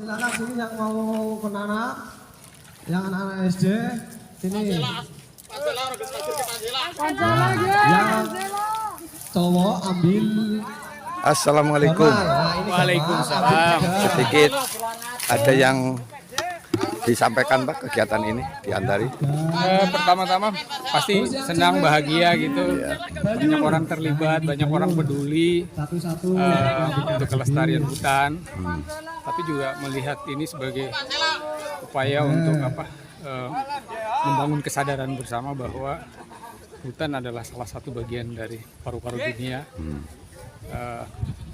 Silakan sini yang mau anak, yang anak-anak SD sini. Yang cowok ambil. Assalamualaikum. Waalaikumsalam. Sedikit ada yang disampaikan Pak kegiatan ini di Antari. Pertama-tama pasti senang, bahagia gitu. Banyak orang terlibat, banyak orang peduli untuk kelestarian hutan. Tapi juga melihat ini sebagai upaya untuk membangun kesadaran bersama bahwa hutan adalah salah satu bagian dari paru-paru dunia.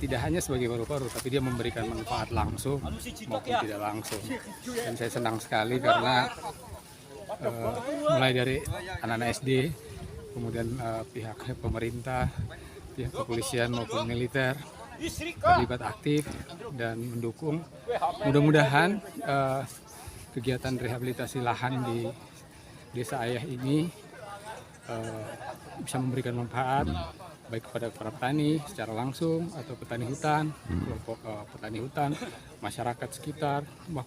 Tidak hanya sebagai paru-paru, tapi dia memberikan manfaat langsung maupun tidak langsung. Dan saya senang sekali karena mulai dari anak-anak SD, kemudian pihak pemerintah, pihak kepolisian maupun militer terlibat aktif dan mendukung. Mudah-mudahan kegiatan rehabilitasi lahan di desa Ayah ini bisa memberikan manfaat baik kepada para petani secara langsung atau petani hutan, kelompok petani hutan, masyarakat sekitar,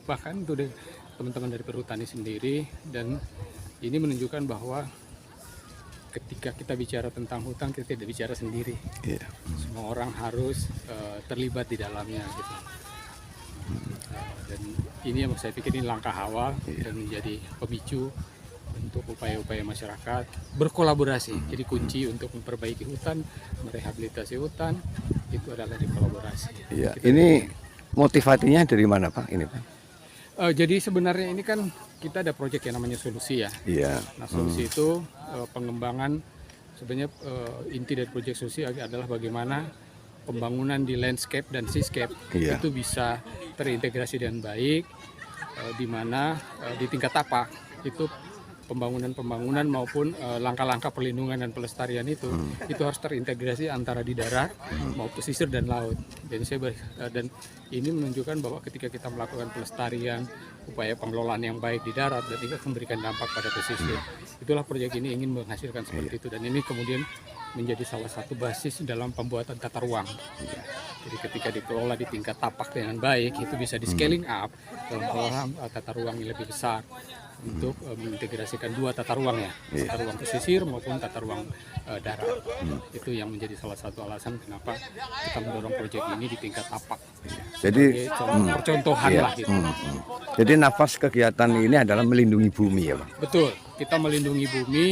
bahkan itu teman-teman dari perhutani sendiri. Dan ini menunjukkan bahwa ketika kita bicara tentang hutan, kita tidak bicara sendiri. Semua orang harus terlibat di dalamnya gitu. Dan ini yang saya pikir ini langkah awal dan menjadi pemicu untuk upaya-upaya masyarakat berkolaborasi. Jadi kunci untuk memperbaiki hutan, merehabilitasi hutan itu adalah di kolaborasi. Iya. Ini motivasinya dari mana Pak? Ini Pak? Jadi sebenarnya ini kan kita ada proyek yang namanya Solusi ya. Iya. Nah Solusi itu pengembangan sebenarnya inti dari proyek Solusi adalah bagaimana pembangunan di landscape dan seascape itu bisa terintegrasi dengan baik, di mana di tingkat tapak itu pembangunan maupun langkah-langkah perlindungan dan pelestarian itu harus terintegrasi antara di darat maupun pesisir dan laut. Dan ini menunjukkan bahwa ketika kita melakukan pelestarian, upaya pengelolaan yang baik di darat dan juga memberikan dampak pada pesisir, itulah proyek ini ingin menghasilkan seperti itu. Dan ini kemudian menjadi salah satu basis dalam pembuatan tata ruang. Jadi ketika dikelola di tingkat tapak dengan baik, itu bisa di scaling up dalam pengelolaan tata ruang yang lebih besar untuk mengintegrasikan dua tata ruang ya, tata ruang pesisir maupun tata ruang darat. Itu yang menjadi salah satu alasan kenapa kita mendorong proyek ini di tingkat tapak. Jadi percontohan lah gitu. Jadi nafas kegiatan ini adalah melindungi bumi ya Pak? Betul, kita melindungi bumi,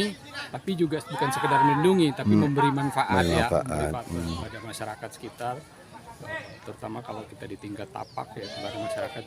tapi juga bukan sekedar melindungi, tapi memberi manfaat kepada masyarakat sekitar, terutama kalau kita di tingkat tapak ya kepada masyarakat.